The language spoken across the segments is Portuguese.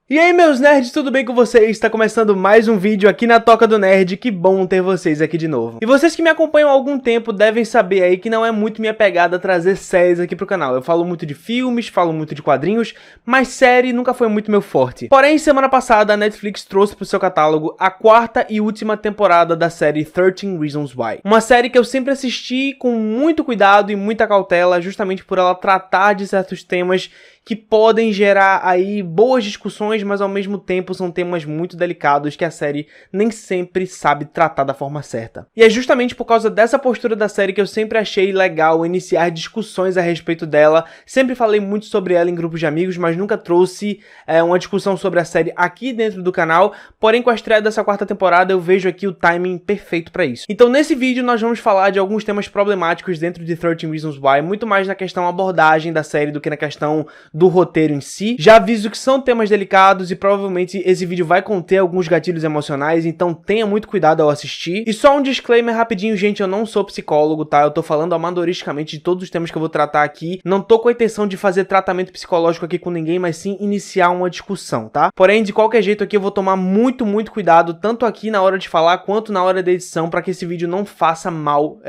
E aí meus nerds, tudo bem com vocês? Está começando mais um vídeo aqui na Toca do Nerd, que bom ter vocês aqui de novo. E vocês que me acompanham há algum tempo devem saber aí que não é muito minha pegada trazer séries aqui pro canal. Eu falo muito de filmes, falo muito de quadrinhos, mas série nunca foi muito meu forte. Porém, semana passada a Netflix trouxe pro seu catálogo a quarta e última temporada da série 13 Reasons Why. Uma série que eu sempre assisti com muito cuidado e muita cautela, justamente por ela tratar de certos temas que podem gerar aí boas discussões, mas ao mesmo tempo são temas muito delicados que a série nem sempre sabe tratar da forma certa. E é justamente por causa dessa postura da série que eu sempre achei legal iniciar discussões a respeito dela. Sempre falei muito sobre ela em grupos de amigos, mas nunca trouxe uma discussão sobre a série aqui dentro do canal. Porém, com a estreia dessa quarta temporada, eu vejo aqui o timing perfeito para isso. Então, nesse vídeo, nós vamos falar de alguns temas problemáticos dentro de 13 Reasons Why, muito mais na questão abordagem da série do que na questão do roteiro em si. Já aviso que são temas delicados e provavelmente esse vídeo vai conter alguns gatilhos emocionais, então tenha muito cuidado ao assistir. E só um disclaimer rapidinho, gente, eu não sou psicólogo, tá? Eu tô falando amadoristicamente de todos os temas que eu vou tratar aqui. Não tô com a intenção de fazer tratamento psicológico aqui com ninguém, mas sim iniciar uma discussão, tá? Porém, de qualquer jeito aqui eu vou tomar muito cuidado, tanto aqui na hora de falar, quanto na hora da edição, para que esse vídeo não faça mal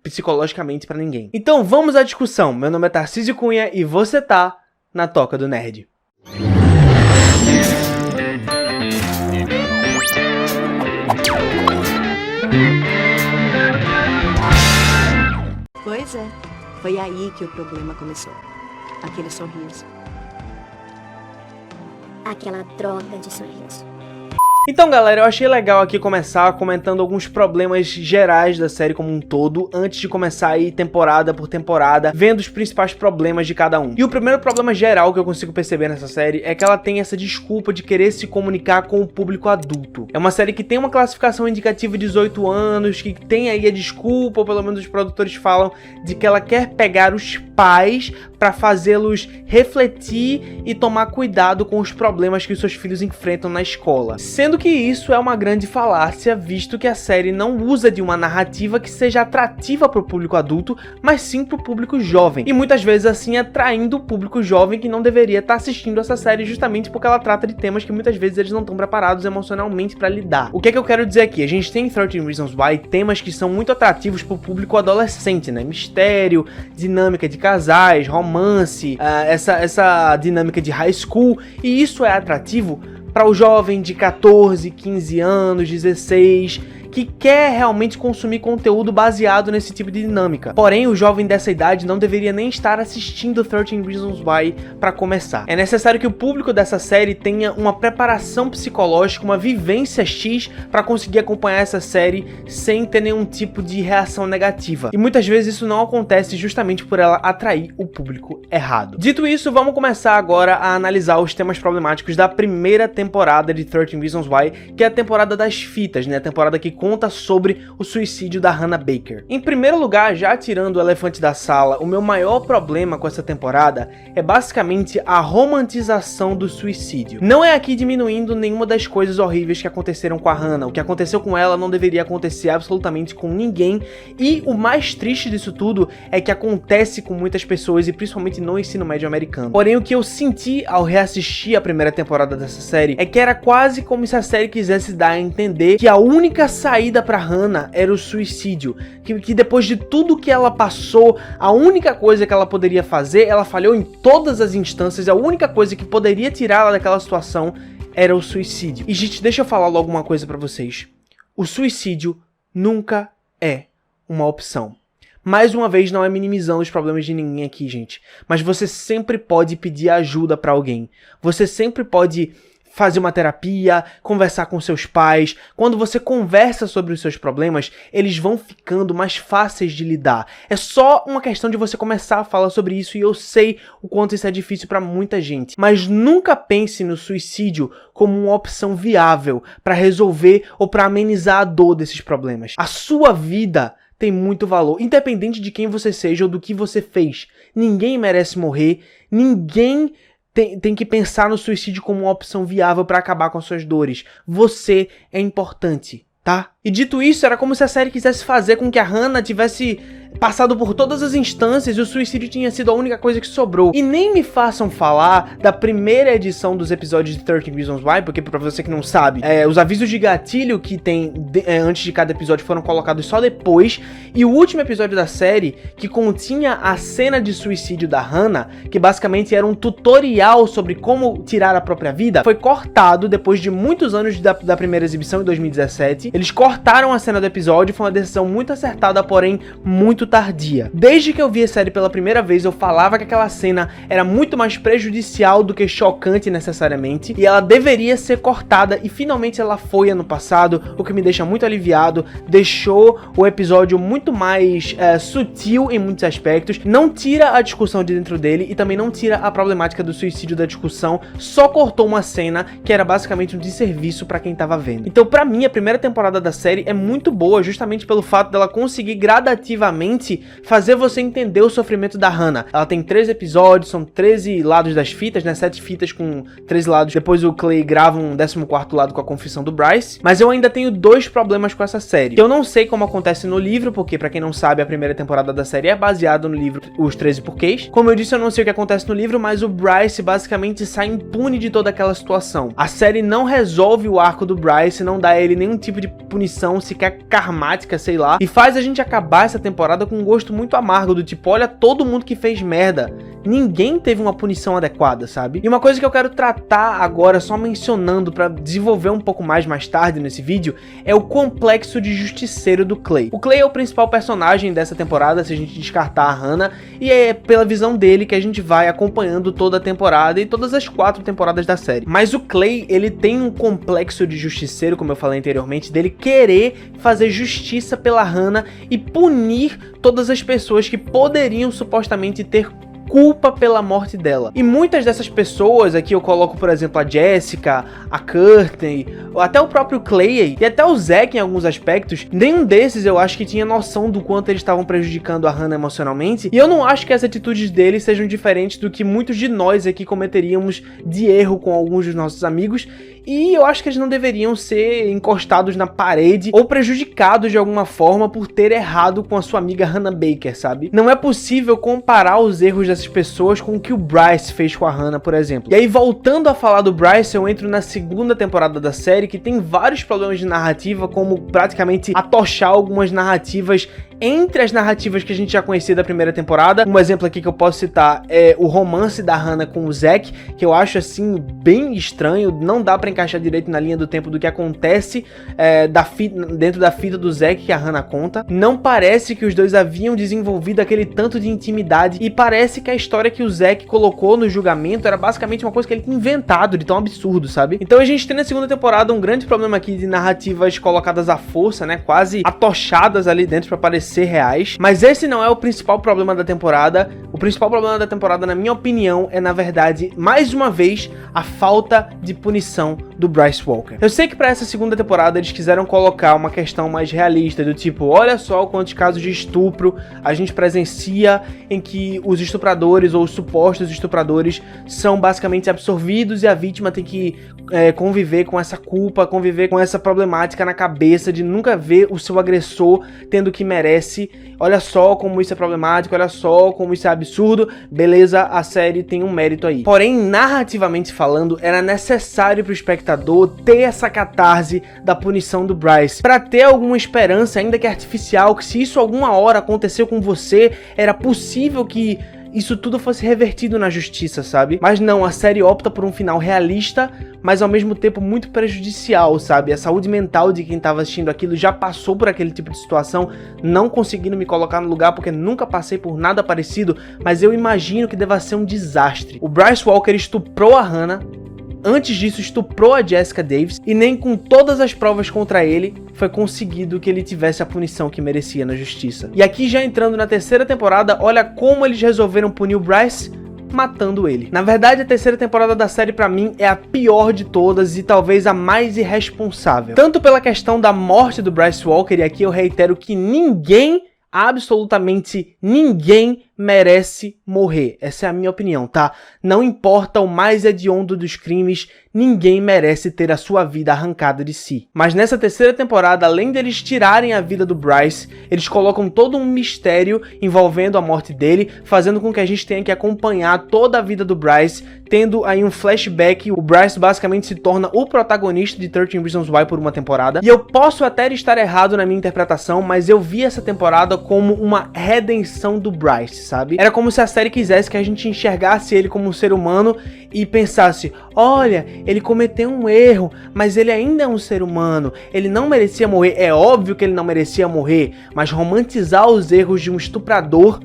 psicologicamente pra ninguém. Então vamos à discussão. Meu nome é Tarcísio Cunha e você tá na Toca do Nerd. Pois é, foi aí que o problema começou. Aquele sorriso. Aquela droga de sorriso. Então galera, eu achei legal aqui começar comentando alguns problemas gerais da série como um todo, antes de começar aí temporada por temporada, vendo os principais problemas de cada um. E o primeiro problema geral que eu consigo perceber nessa série é que ela tem essa desculpa de querer se comunicar com o público adulto. É uma série que tem uma classificação indicativa de 18 anos, que tem aí a desculpa, ou pelo menos os produtores falam, de que ela quer pegar os pais para fazê-los refletir e tomar cuidado com os problemas que os seus filhos enfrentam na escola. Sendo que isso é uma grande falácia, visto que a série não usa de uma narrativa que seja atrativa para o público adulto, mas sim para o público jovem. E muitas vezes assim atraindo o público jovem que não deveria estar assistindo essa série, justamente porque ela trata de temas que muitas vezes eles não estão preparados emocionalmente para lidar. O que é que eu quero dizer aqui? A gente tem em 13 Reasons Why temas que são muito atrativos para o público adolescente, né? Mistério, dinâmica de casais, romance, essa dinâmica de high school, e isso é atrativo para o jovem de 14, 15 anos, 16, que quer realmente consumir conteúdo baseado nesse tipo de dinâmica. Porém, o jovem dessa idade não deveria nem estar assistindo 13 Reasons Why para começar. É necessário que o público dessa série tenha uma preparação psicológica, uma vivência X para conseguir acompanhar essa série sem ter nenhum tipo de reação negativa. E muitas vezes isso não acontece justamente por ela atrair o público errado. Dito isso, vamos começar agora a analisar os temas problemáticos da primeira temporada de 13 Reasons Why, que é a temporada das fitas, né? A temporada que conta sobre o suicídio da Hannah Baker. Em primeiro lugar, já tirando o elefante da sala, o meu maior problema com essa temporada é basicamente a romantização do suicídio. Não é aqui diminuindo nenhuma das coisas horríveis que aconteceram com a Hannah. O que aconteceu com ela não deveria acontecer absolutamente com ninguém, e o mais triste disso tudo é que acontece com muitas pessoas, e principalmente no ensino médio americano. Porém, o que eu senti ao reassistir a primeira temporada dessa série é que era quase como se a série quisesse dar a entender que a única saída pra Hannah era o suicídio, que depois de tudo que ela passou, a única coisa que ela poderia fazer, ela falhou em todas as instâncias, a única coisa que poderia tirá-la daquela situação era o suicídio. E gente, deixa eu falar logo uma coisa pra vocês. O suicídio nunca é uma opção. Mais uma vez, não é minimizando os problemas de ninguém aqui, gente, mas você sempre pode pedir ajuda pra alguém. Você sempre pode fazer uma terapia, conversar com seus pais. Quando você conversa sobre os seus problemas, eles vão ficando mais fáceis de lidar. É só uma questão de você começar a falar sobre isso, e eu sei o quanto isso é difícil para muita gente. Mas nunca pense no suicídio como uma opção viável para resolver ou para amenizar a dor desses problemas. A sua vida tem muito valor, independente de quem você seja ou do que você fez. Ninguém merece morrer, ninguém tem que pensar no suicídio como uma opção viável para acabar com as suas dores. Você é importante, tá? E dito isso, era como se a série quisesse fazer com que a Hannah tivesse passado por todas as instâncias e o suicídio tinha sido a única coisa que sobrou. E nem me façam falar da primeira edição dos episódios de 13 Reasons Why, porque pra você que não sabe, os avisos de gatilho que tem antes de cada episódio foram colocados só depois, e o último episódio da série, que continha a cena de suicídio da Hannah, que basicamente era um tutorial sobre como tirar a própria vida, foi cortado depois de muitos anos da primeira exibição em 2017. Eles cortaram a cena do episódio, foi uma decisão muito acertada, porém muito tardia. Desde que eu vi a série pela primeira vez, eu falava que aquela cena era muito mais prejudicial do que chocante necessariamente, e ela deveria ser cortada, e finalmente ela foi ano passado, o que me deixa muito aliviado, deixou o episódio muito mais sutil em muitos aspectos, não tira a discussão de dentro dele e também não tira a problemática do suicídio da discussão, só cortou uma cena que era basicamente um desserviço pra quem tava vendo. Então pra mim a primeira temporada da série é muito boa, justamente pelo fato dela conseguir gradativamente fazer você entender o sofrimento da Hannah. Ela tem 13 episódios, são 13 lados das fitas, né? 7 fitas com 13 lados. Depois o Clay grava um 14º lado com a confissão do Bryce. Mas eu ainda tenho 2 problemas com essa série. Eu não sei como acontece no livro, porque pra quem não sabe, a primeira temporada da série é baseada no livro Os 13 Porquês. Como eu disse, eu não sei o que acontece no livro, mas o Bryce basicamente sai impune de toda aquela situação. A série não resolve o arco do Bryce, não dá a ele nenhum tipo de punição, sequer karmática, sei lá, e faz a gente acabar essa temporada com um gosto muito amargo, do tipo, olha todo mundo que fez merda, ninguém teve uma punição adequada, sabe? E uma coisa que eu quero tratar agora, só mencionando pra desenvolver um pouco mais tarde nesse vídeo, é o complexo de justiceiro do Clay. O Clay é o principal personagem dessa temporada, se a gente descartar a Hannah, e é pela visão dele que a gente vai acompanhando toda a temporada e todas as 4 temporadas da série. Mas o Clay, ele tem um complexo de justiceiro, como eu falei anteriormente, dele querer fazer justiça pela Hannah e punir todas as pessoas que poderiam supostamente ter culpa pela morte dela. E muitas dessas pessoas, aqui eu coloco por exemplo a Jessica, a Courtney, ou até o próprio Clay e até o Zack em alguns aspectos, nenhum desses eu acho que tinha noção do quanto eles estavam prejudicando a Hannah emocionalmente, e eu não acho que as atitudes deles sejam diferentes do que muitos de nós aqui cometeríamos de erro com alguns dos nossos amigos, e eu acho que eles não deveriam ser encostados na parede ou prejudicados de alguma forma por ter errado com a sua amiga Hannah Baker, sabe? Não é possível comparar os erros dessas pessoas com o que o Bryce fez com a Hannah, por exemplo. E aí, voltando a falar do Bryce, eu entro na segunda temporada da série, que tem vários problemas de narrativa, como praticamente atochar algumas narrativas entre as narrativas que a gente já conhecia da primeira temporada. Um exemplo aqui que eu posso citar é o romance da Hannah com o Zack, que eu acho assim bem estranho, não dá pra encaixar direito na linha do tempo do que acontece dentro da fita do Zack que a Hannah conta. Não parece que os dois haviam desenvolvido aquele tanto de intimidade, e parece que a história que o Zack colocou no julgamento era basicamente uma coisa que ele tinha inventado, de tão absurdo, sabe? Então a gente tem na segunda temporada um grande problema aqui de narrativas colocadas à força, né, quase atochadas ali dentro pra parecer reais, mas esse não é o principal problema da temporada. O principal problema da temporada, na minha opinião, é na verdade, mais uma vez, a falta de punição do Bryce Walker. Eu sei que para essa segunda temporada eles quiseram colocar uma questão mais realista, do tipo, olha só quantos casos de estupro a gente presencia em que os estupradores ou os supostos estupradores são basicamente absorvidos e a vítima tem que conviver com essa culpa, conviver com essa problemática na cabeça de nunca ver o seu agressor tendo o que merece. Olha só como isso é problemático, olha só como isso é absurdo. Beleza, a série tem um mérito aí. Porém, narrativamente falando, era necessário pro espectador ter essa catarse da punição do Bryce, pra ter alguma esperança, ainda que artificial, que se isso alguma hora aconteceu com você, era possível que isso tudo fosse revertido na justiça, sabe? Mas não, a série opta por um final realista, mas ao mesmo tempo muito prejudicial, sabe? A saúde mental de quem tava assistindo aquilo já passou por aquele tipo de situação, não conseguindo me colocar no lugar porque nunca passei por nada parecido, mas eu imagino que deva ser um desastre. O Bryce Walker estuprou a Hannah, antes disso estuprou a Jessica Davis, e nem com todas as provas contra ele foi conseguido que ele tivesse a punição que merecia na justiça. E aqui já entrando na terceira temporada, olha como eles resolveram punir o Bryce, matando ele. Na verdade, a terceira temporada da série pra mim é a pior de todas e talvez a mais irresponsável. Tanto pela questão da morte do Bryce Walker, e aqui eu reitero que ninguém, absolutamente ninguém, merece morrer. Essa é a minha opinião, tá? Não importa o mais hediondo dos crimes, ninguém merece ter a sua vida arrancada de si. Mas nessa terceira temporada, além deles tirarem a vida do Bryce, eles colocam todo um mistério envolvendo a morte dele, fazendo com que a gente tenha que acompanhar toda a vida do Bryce, tendo aí um flashback. O Bryce basicamente se torna o protagonista de 13 Reasons Why por uma temporada. E eu posso até estar errado na minha interpretação, mas eu vi essa temporada como uma redenção do Bryce, sabe? Era como se a série quisesse que a gente enxergasse ele como um ser humano e pensasse, olha, ele cometeu um erro, mas ele ainda é um ser humano, ele não merecia morrer. É óbvio que ele não merecia morrer, mas romantizar os erros de um estuprador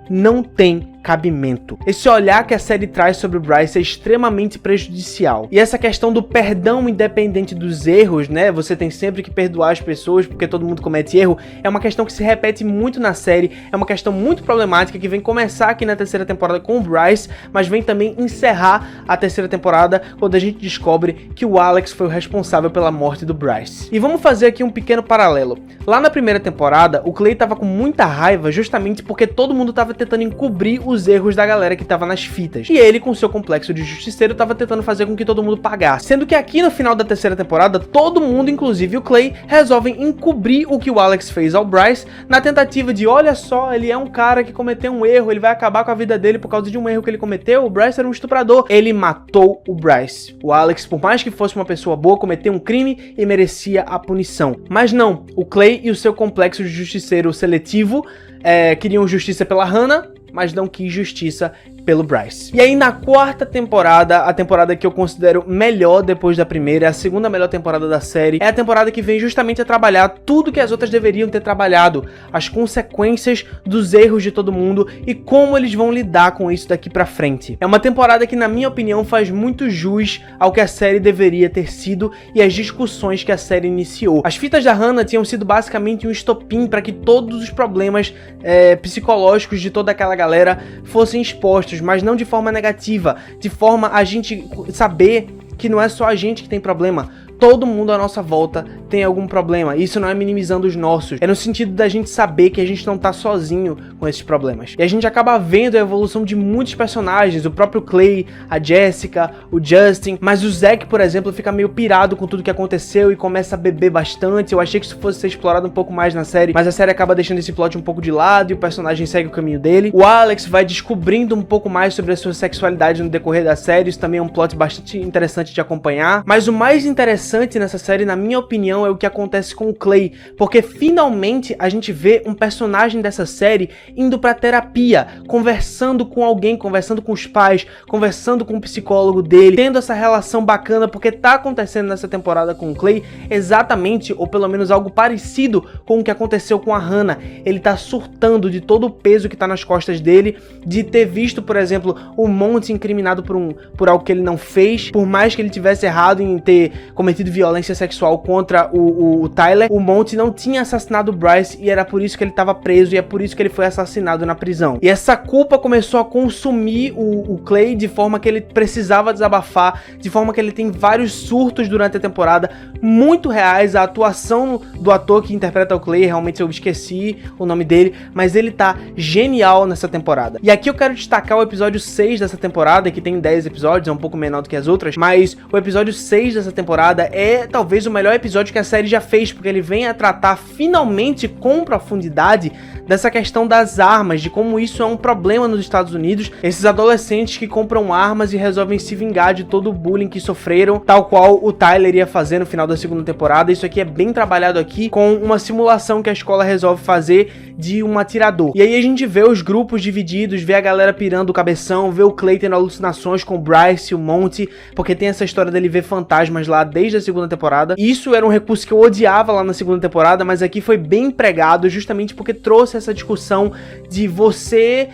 não tem cabimento. Esse olhar que a série traz sobre o Bryce é extremamente prejudicial. E essa questão do perdão independente dos erros, né? Você tem sempre que perdoar as pessoas porque todo mundo comete erro. É uma questão que se repete muito na série. É uma questão muito problemática que vem começar aqui na terceira temporada com o Bryce, mas vem também encerrar a terceira temporada quando a gente descobre que o Alex foi o responsável pela morte do Bryce. E vamos fazer aqui um pequeno paralelo. Lá na primeira temporada, o Clay tava com muita raiva justamente porque todo mundo tava tentando encobrir os erros da galera que tava nas fitas. E ele, com seu complexo de justiceiro, tava tentando fazer com que todo mundo pagasse. Sendo que aqui no final da terceira temporada, todo mundo, inclusive o Clay, resolvem encobrir o que o Alex fez ao Bryce, na tentativa de, olha só, ele é um cara que cometeu um erro, ele vai acabar com a vida dele por causa de um erro que ele cometeu, o Bryce era um estuprador. Ele matou o Bryce. O Alex, por mais que fosse uma pessoa boa, cometeu um crime e merecia a punição. Mas não, o Clay e o seu complexo de justiceiro seletivo queriam justiça pela Hannah, mas não quis justiça pelo Bryce. E aí na quarta temporada, a temporada que eu considero melhor depois da primeira, é a segunda melhor temporada da série, é a temporada que vem justamente a trabalhar tudo que as outras deveriam ter trabalhado, as consequências dos erros de todo mundo e como eles vão lidar com isso daqui pra frente. É uma temporada que, na minha opinião, faz muito jus ao que a série deveria ter sido e as discussões que a série iniciou. As fitas da Hannah tinham sido basicamente um estopim para que todos os problemas psicológicos de toda aquela galera fossem expostos, mas não de forma negativa, de forma a gente saber que não é só a gente que tem problema. Todo mundo à nossa volta tem algum problema. Isso não é minimizando os nossos. É no sentido da gente saber que a gente não tá sozinho com esses problemas. E a gente acaba vendo a evolução de muitos personagens. O próprio Clay, a Jessica, o Justin. Mas o Zack, por exemplo, fica meio pirado com tudo que aconteceu e começa a beber bastante. Eu achei que isso fosse ser explorado um pouco mais na série, mas a série acaba deixando esse plot um pouco de lado e o personagem segue o caminho dele. O Alex vai descobrindo um pouco mais sobre a sua sexualidade no decorrer da série. Isso também é um plot bastante interessante de acompanhar. Mas o mais interessante nessa série, na minha opinião, é o que acontece com o Clay, porque finalmente a gente vê um personagem dessa série indo pra terapia, conversando com alguém, conversando com os pais, conversando com o psicólogo dele, tendo essa relação bacana, porque tá acontecendo nessa temporada com o Clay exatamente, ou pelo menos algo parecido com o que aconteceu com a Hannah. Ele tá surtando de todo o peso que tá nas costas dele, de ter visto, por exemplo, o Monty incriminado por algo que ele não fez, por mais que ele tivesse errado em ter cometido violência sexual contra o Tyler, o Monty não tinha assassinado o Bryce e era por isso que ele estava preso e é por isso que ele foi assassinado na prisão. E essa culpa começou a consumir o Clay de forma que ele precisava desabafar, de forma que ele tem vários surtos durante a temporada, muito reais. A atuação do ator que interpreta o Clay, realmente eu esqueci o nome dele, mas ele tá genial nessa temporada. E aqui eu quero destacar o episódio 6 dessa temporada, que tem 10 episódios, é um pouco menor do que as outras, mas o episódio 6 dessa temporada é talvez o melhor episódio que a série já fez, porque ele vem a tratar finalmente com profundidade dessa questão das armas, de como isso é um problema nos Estados Unidos, esses adolescentes que compram armas e resolvem se vingar de todo o bullying que sofreram, tal qual o Tyler ia fazer no final da segunda temporada. Isso aqui é bem trabalhado aqui com uma simulação que a escola resolve fazer de um atirador. E aí a gente vê os grupos divididos, vê a galera pirando o cabeção, vê o Clay tendo alucinações com o Bryce e o Monty, porque tem essa história dele ver fantasmas lá desde a segunda temporada. Isso era um recurso que eu odiava lá na segunda temporada, mas aqui foi bem empregado, justamente porque trouxe essa discussão de você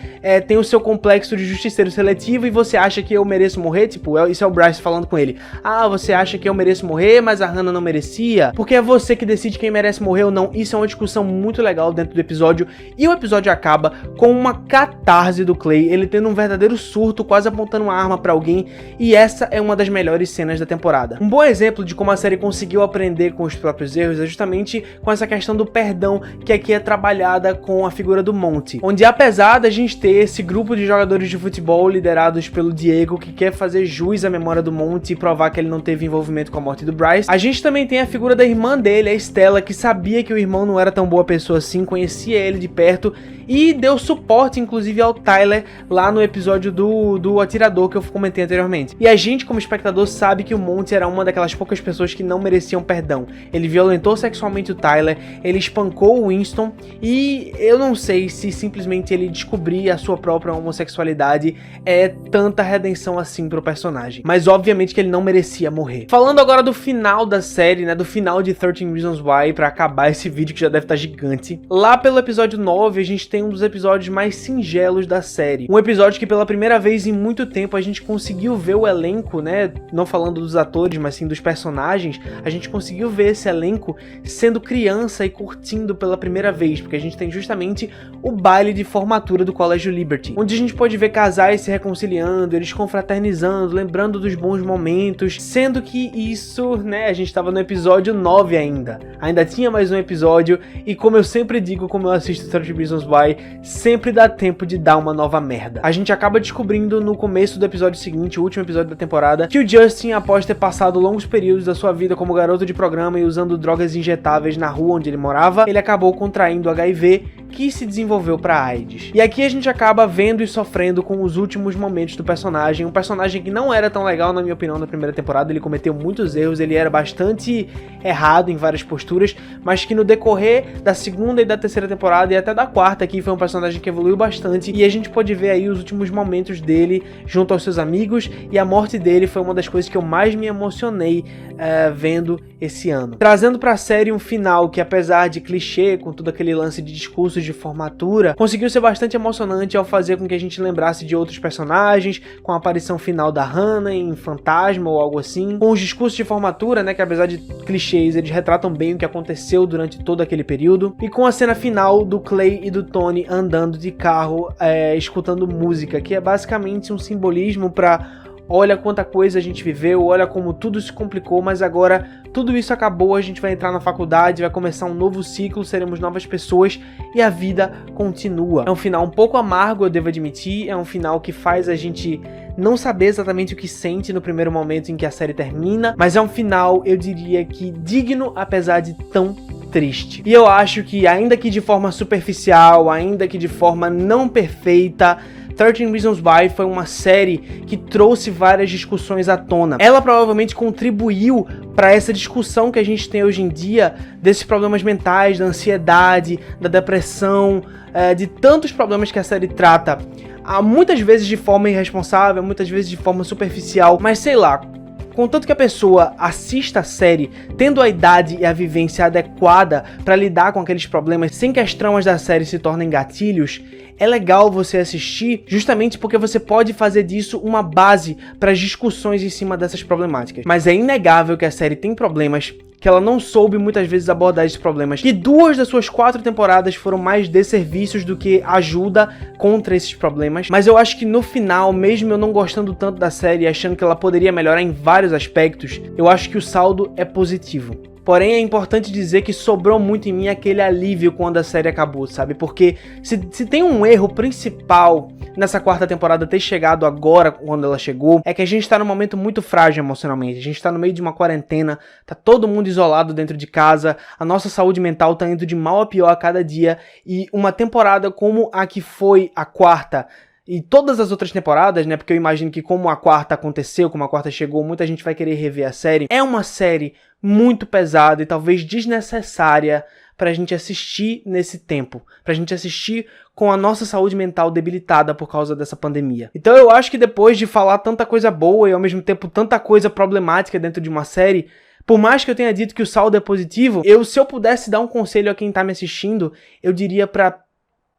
tem o seu complexo de justiceiro seletivo e você acha que eu mereço morrer, tipo, isso é o Bryce falando com ele. Ah, você acha que eu mereço morrer, mas a Hannah não merecia? Porque é você que decide quem merece morrer ou não. Isso é uma discussão muito legal dentro do episódio, e o episódio acaba com uma catarse do Clay, ele tendo um verdadeiro surto, quase apontando uma arma pra alguém, e essa é uma das melhores cenas da temporada. Um bom exemplo de como a série conseguiu aprender com os próprios erros é justamente com essa questão do perdão que aqui é trabalhada com a figura do Monty, onde apesar da gente ter esse grupo de jogadores de futebol liderados pelo Diego que quer fazer jus à memória do Monty e provar que ele não teve envolvimento com a morte do Bryce, a gente também tem a figura da irmã dele, a Stella, que sabia que o irmão não era tão boa pessoa assim, conhecia ele de perto e deu suporte inclusive ao Tyler lá no episódio do atirador que eu comentei anteriormente. E a gente como espectador sabe que o Monty era uma daquelas poucas pessoas que não mereciam perdão. Ele violentou sexualmente o Tyler, ele espancou o Winston e eu não sei se simplesmente ele descobrir a sua própria homossexualidade é tanta redenção assim pro personagem. Mas obviamente que ele não merecia morrer. Falando agora do final da série, né, do final de 13 Reasons Why, pra acabar esse vídeo que já deve estar gigante. Lá pelo episódio 9 a gente tem um dos episódios mais singelos da série. Um episódio que pela primeira vez em muito tempo a gente conseguiu ver o elenco, né, não falando dos atores, mas sim dos personagens, a gente conseguiu ver esse elenco sendo criança e curtindo pela primeira vez, porque a gente tem justamente o baile de formatura do Colégio Liberty, onde a gente pode ver casais se reconciliando, eles confraternizando, lembrando dos bons momentos, sendo que isso, né, a gente estava no episódio 9 ainda tinha mais um episódio, e como eu sempre digo, como eu assisto 13 Reasons Why, sempre dá tempo de dar uma nova merda. A gente acaba descobrindo no começo do episódio seguinte, o último episódio da temporada, que o Justin, após ter passado longos períodos da sua vida como garoto de programa e usando drogas injetáveis na rua onde ele morava, ele acabou contraindo HIV, que se desenvolveu para AIDS. E aqui a gente acaba vendo e sofrendo com os últimos momentos do personagem, um personagem que não era tão legal na minha opinião na primeira temporada, ele cometeu muitos erros, ele era bastante errado em várias posturas, mas que no decorrer da segunda e da terceira temporada e até da quarta aqui foi um personagem que evoluiu bastante e a gente pode ver aí os últimos momentos dele junto aos seus amigos, e a morte dele foi uma das coisas que eu mais me emocionei vendo esse ano. Trazendo pra série um final que, apesar de clichê, com todo aquele lance de discursos de formatura, conseguiu ser bastante emocionante ao fazer com que a gente lembrasse de outros personagens, com a aparição final da Hannah em Fantasma ou algo assim, com os discursos de formatura, né, que apesar de clichês, eles retratam bem o que aconteceu durante todo aquele período, e com a cena final do Clay e do Tony andando de carro, escutando música, que é basicamente um simbolismo pra olha quanta coisa a gente viveu, olha como tudo se complicou, mas agora tudo isso acabou, a gente vai entrar na faculdade, vai começar um novo ciclo, seremos novas pessoas e a vida continua. É um final um pouco amargo, eu devo admitir, é um final que faz a gente não saber exatamente o que sente no primeiro momento em que a série termina, mas é um final, eu diria que digno, apesar de tão triste. E eu acho que, ainda que de forma superficial, ainda que de forma não perfeita, 13 Reasons Why foi uma série que trouxe várias discussões à tona. Ela provavelmente contribuiu para essa discussão que a gente tem hoje em dia desses problemas mentais, da ansiedade, da depressão, de tantos problemas que a série trata, muitas vezes de forma irresponsável, muitas vezes de forma superficial, mas sei lá, contanto que a pessoa assista a série tendo a idade e a vivência adequada para lidar com aqueles problemas sem que as tramas da série se tornem gatilhos, é legal você assistir justamente porque você pode fazer disso uma base para as discussões em cima dessas problemáticas. Mas é inegável que a série tem problemas, que ela não soube muitas vezes abordar esses problemas, que 2 das suas 4 temporadas foram mais desserviços do que ajuda contra esses problemas, mas eu acho que no final, mesmo eu não gostando tanto da série e achando que ela poderia melhorar em vários aspectos, eu acho que o saldo é positivo. Porém, é importante dizer que sobrou muito em mim aquele alívio quando a série acabou, sabe? Porque se tem um erro principal nessa 4ª temporada ter chegado agora, quando ela chegou, é que a gente tá num momento muito frágil emocionalmente. A gente tá no meio de uma quarentena, tá todo mundo isolado dentro de casa, a nossa saúde mental tá indo de mal a pior a cada dia, e uma temporada como a que foi a 4ª, e todas as outras temporadas, né, porque eu imagino que como a 4ª aconteceu, como a 4ª chegou, muita gente vai querer rever a série, é uma série muito pesada e talvez desnecessária pra gente assistir nesse tempo, pra gente assistir com a nossa saúde mental debilitada por causa dessa pandemia. Então eu acho que depois de falar tanta coisa boa e ao mesmo tempo tanta coisa problemática dentro de uma série, por mais que eu tenha dito que o saldo é positivo, se eu pudesse dar um conselho a quem tá me assistindo, eu diria pra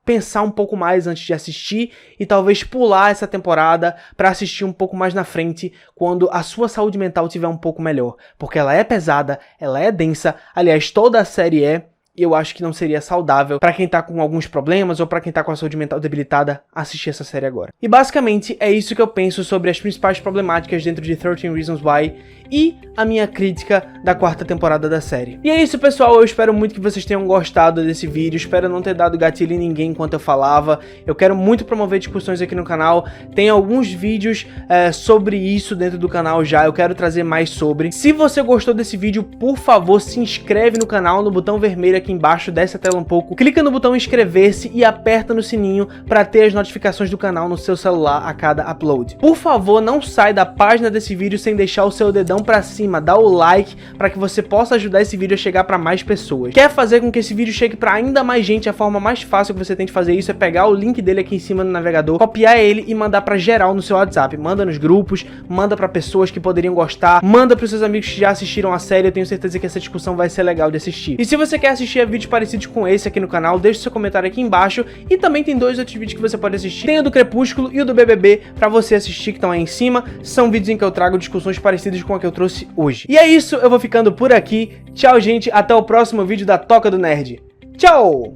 pensar um pouco mais antes de assistir e talvez pular essa temporada para assistir um pouco mais na frente quando a sua saúde mental estiver um pouco melhor, porque ela é pesada, ela é densa, aliás toda a série é, e eu acho que não seria saudável para quem tá com alguns problemas ou para quem tá com a saúde mental debilitada assistir essa série agora. E basicamente é isso que eu penso sobre as principais problemáticas dentro de 13 Reasons Why, e a minha crítica da 4ª temporada da série. E é isso, pessoal, eu espero muito que vocês tenham gostado desse vídeo, espero não ter dado gatilho em ninguém enquanto eu falava. Eu quero muito promover discussões aqui no canal, tem alguns vídeos sobre isso dentro do canal já, eu quero trazer mais sobre. Se você gostou desse vídeo, por favor, se inscreve no canal, no botão vermelho aqui embaixo, desce a tela um pouco, clica no botão inscrever-se e aperta no sininho para ter as notificações do canal no seu celular a cada upload. Por favor, não sai da página desse vídeo sem deixar o seu dedão para cima, dá o like para que você possa ajudar esse vídeo a chegar para mais pessoas. Quer fazer com que esse vídeo chegue para ainda mais gente? A forma mais fácil que você tem de fazer isso é pegar o link dele aqui em cima no navegador, copiar ele e mandar para geral no seu WhatsApp. Manda nos grupos, manda para pessoas que poderiam gostar, manda para os seus amigos que já assistiram a série. Eu tenho certeza que essa discussão vai ser legal de assistir. E se você quer assistir a vídeos parecidos com esse aqui no canal, deixa seu comentário aqui embaixo. E também tem 2 outros vídeos que você pode assistir. Tem o do Crepúsculo e o do BBB para você assistir, que estão aí em cima. São vídeos em que eu trago discussões parecidas com a que eu trouxe hoje. E é isso, eu vou ficando por aqui. Tchau, gente, até o próximo vídeo da Toca do Nerd. Tchau!